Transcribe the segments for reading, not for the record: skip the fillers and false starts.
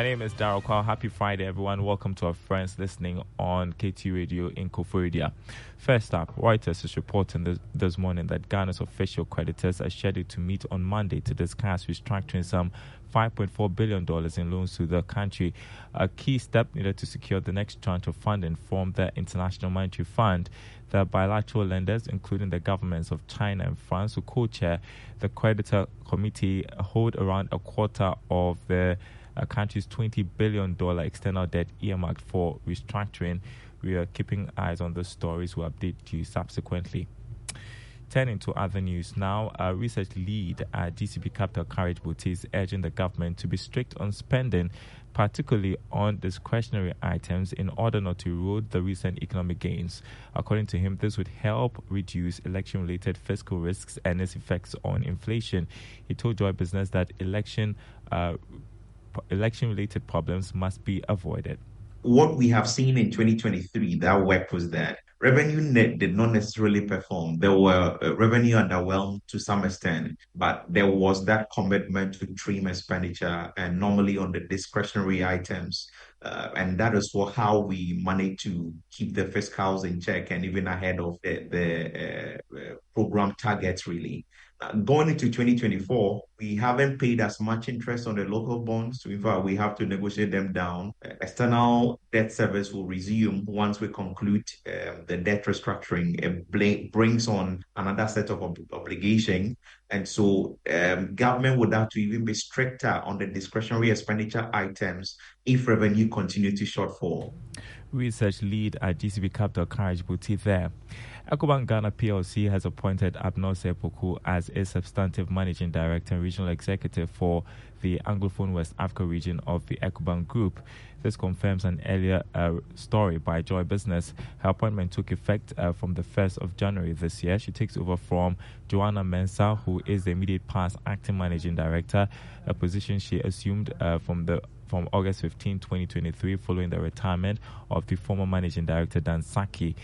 My name is Daryl Kwao. Happy Friday, everyone. Welcome to our friends listening on KT Radio in Koforidua. First up, Reuters is reporting this morning that Ghana's official creditors are scheduled to meet on Monday to discuss restructuring some $5.4 billion in loans to the country, a key step needed to secure the next tranche of funding from the International Monetary Fund. The bilateral lenders, including the governments of China and France, who co-chair the creditor committee, hold around a quarter of the country's $20 billion external debt earmarked for restructuring. We are keeping eyes on the stories. We'll update you subsequently. Turning to other news now, a research lead at GCP Capital Courage Boutique is urging the government to be strict on spending, particularly on discretionary items, in order not to erode the recent economic gains. According to him, this would help reduce election-related fiscal risks and its effects on inflation. He told Joy Business that election-related problems must be avoided. What we have seen in 2023, that work was that revenue net did not necessarily perform. There were revenue underwhelmed to some extent, but there was that commitment to trim expenditure and normally on the discretionary items. And that is how we managed to keep the fiscals in check and even ahead of the program targets, really. Going into 2024, we haven't paid as much interest on the local bonds. In fact, we have to negotiate them down. External debt service will resume once we conclude the debt restructuring. It brings on another set of obligation. And so government would have to even be stricter on the discretionary expenditure items if revenue continue to shortfall. Research lead at GCP Capital Courage Boutique there. Ecobank Ghana PLC has appointed Abner Sepoku as a substantive managing director and regional executive for the Anglophone West Africa region of the Ecobank Group. This confirms an earlier story by Joy Business. Her appointment took effect from the 1st of January this year. She takes over from Joanna Mensah, who is the immediate past acting managing director, a position she assumed from August 15, 2023, following the retirement of the former managing director Dan Saki.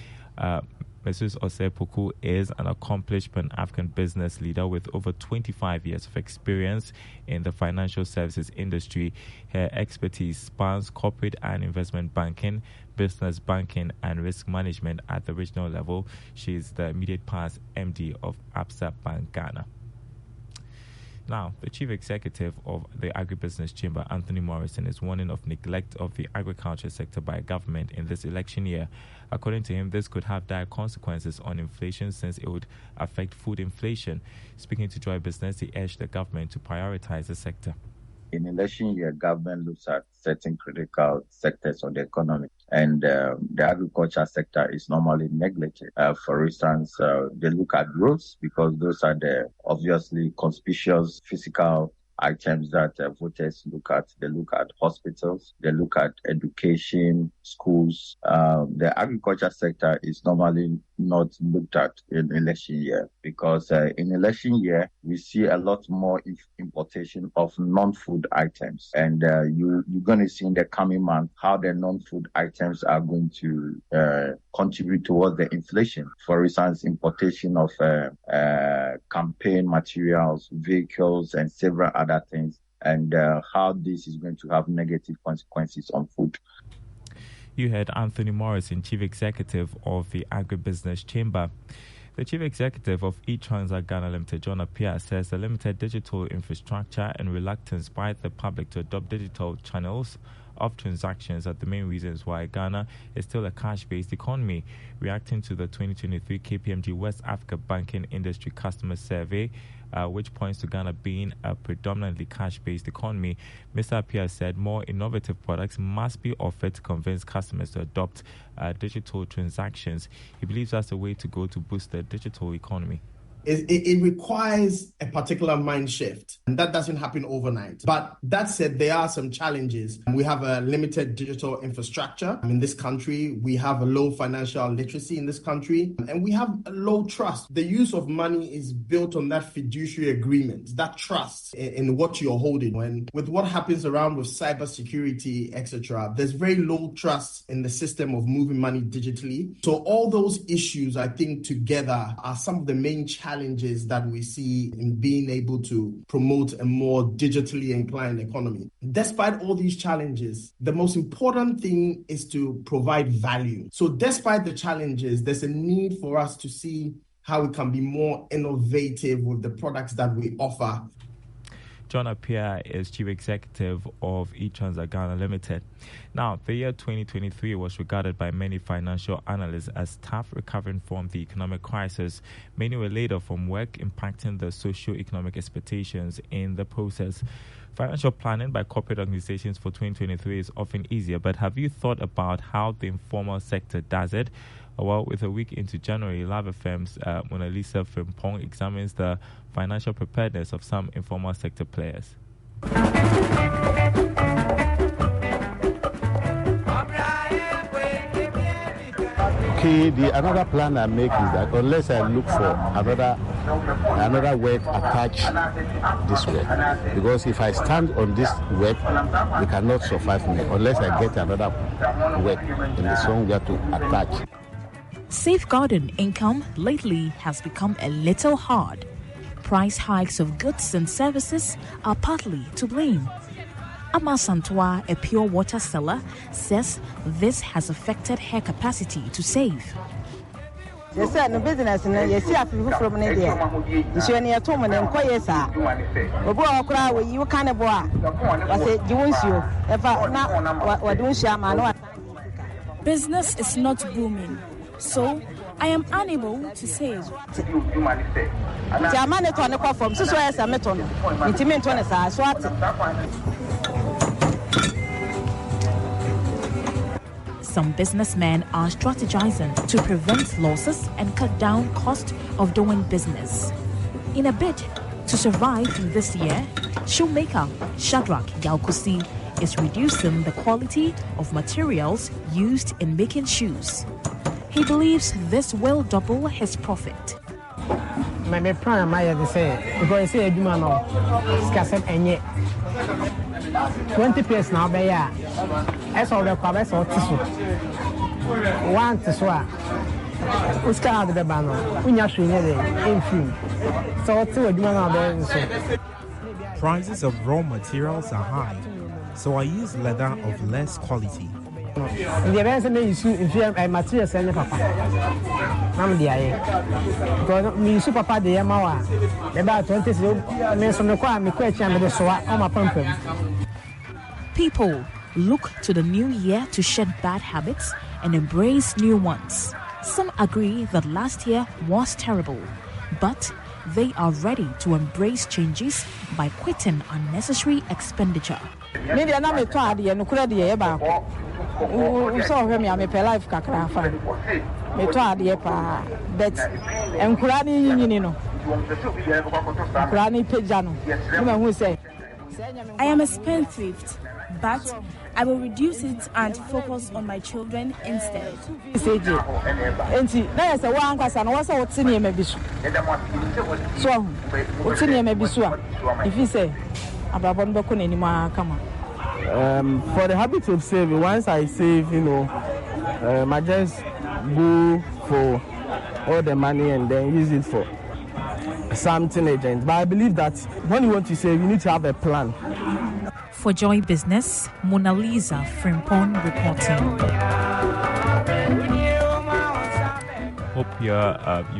Mrs. Osepoku is an accomplished Pan-African business leader with over 25 years of experience in the financial services industry. Her expertise spans corporate and investment banking, business banking, and risk management at the regional level. She is the immediate past MD of Absa Bank Ghana. Now, the chief executive of the Agribusiness Chamber, Anthony Morrison, is warning of neglect of the agriculture sector by government in this election year. According to him, this could have dire consequences on inflation since it would affect food inflation. Speaking to Joy Business, he urged the government to prioritize the sector. In election year, government looks at certain critical sectors of the economy, and the agriculture sector is normally neglected. For instance, they look at roads because those are the obviously conspicuous physical items that voters look at. They look at hospitals, they look at education, schools. The agriculture sector is normally not looked at in election year because in election year, we see a lot more importation of non-food items. And you're going to see in the coming month how the non-food items are going to contribute towards the inflation. For instance, importation of campaign materials, vehicles, and several other things, and how this is going to have negative consequences on food. You heard Anthony Morrison, Chief Executive of the Agribusiness Chamber. The Chief Executive of eTransact Ghana Limited, John Appiah, says the limited digital infrastructure and reluctance by the public to adopt digital channels of transactions are the main reasons why Ghana is still a cash-based economy. Reacting to the 2023 KPMG West Africa Banking Industry Customer Survey, which points to Ghana being a predominantly cash-based economy, Mr. Appiah said more innovative products must be offered to convince customers to adopt digital transactions. He believes that's the way to go to boost the digital economy. It requires a particular mind shift, and that doesn't happen overnight. But that said, there are some challenges. We have a limited digital infrastructure in this country. We have a low financial literacy in this country, and we have a low trust. The use of money is built on that fiduciary agreement, that trust in what you're holding. And with what happens around with cybersecurity, etc., there's very low trust in the system of moving money digitally. So all those issues, I think, together are some of the main challenges challenges that we see in being able to promote a more digitally inclined economy. Despite all these challenges, the most important thing is to provide value. So despite the challenges, there's a need for us to see how we can be more innovative with the products that we offer. John Appiah is Chief Executive of eTranza Ghana Limited. Now, the year 2023 was regarded by many financial analysts as tough, recovering from the economic crisis. Many were laid off from work, impacting the socio-economic expectations in the process. Financial planning by corporate organizations for 2023 is often easier, but have you thought about how the informal sector does it? Well, with a week into January, Love FM's Mona Lisa Frimpong examines the financial preparedness of some informal sector players. Okay, another plan I make is that unless I look for another work attached this work, because if I stand on this work, they cannot survive me unless I get another work in the somewhere to attach. Safeguarding income lately has become a little hard. Price hikes of goods and services are partly to blame. Ama Santoa, a pure water seller, says this has affected her capacity to save. Yes, sir, no business, yes, I feel from an idea. You should near Tom and Koya, sir. You can't boy. I said, you won't you ever not what don't share. Business is not booming, so I am unable to save. Some businessmen are strategizing to prevent losses and cut down cost of doing business. In a bid to survive this year, shoemaker Shadrach Yaukusi is reducing the quality of materials used in making shoes. He believes this will double his profit. My plan is to say, because I say, you know, 20 pairs now, by ya. As all the covers or tissue. One to swap. Who's got the banner? We are showing it in film. So, two of you. Prices of raw materials are high, so I use leather of less quality. In the event that you see materials and papa, I'm the air. Because me super papa the Yamawa, about 20 minutes from the car, me question with the swat on my pump. People look to the new year to shed bad habits and embrace new ones. Some agree that last year was terrible, but they are ready to embrace changes by quitting unnecessary expenditure. Maybe I'm not tired, and could be about. So me am a life kakra fa me to ade pa but enkura ni no enkura ni pagya no me hu say I am a spendthrift, but I will reduce it and focus on my children instead. Enti na yes wa ankwasa no wasa wotini e mabisu so wotini e mabisu a if you say ababon beko na nimu aka ma. For the habit of saving, once I save, you know, I just go for all the money and then use it for something agent. But I believe that when you want to save, you need to have a plan. For Joy Business, Mona Lisa Frimpong reporting. Hope you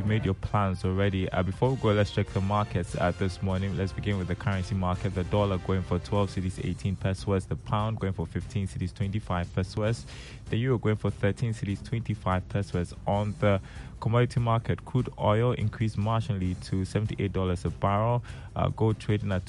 made your plans already. Before we go, let's check the markets this morning. Let's begin with the currency market. The dollar going for 12 cedis 18 pesos. The pound going for 15 cedis 25 pesos. The euro going for 13 cedis 25 pesos. On the commodity market, crude oil increased marginally to $78 a barrel. Gold trading at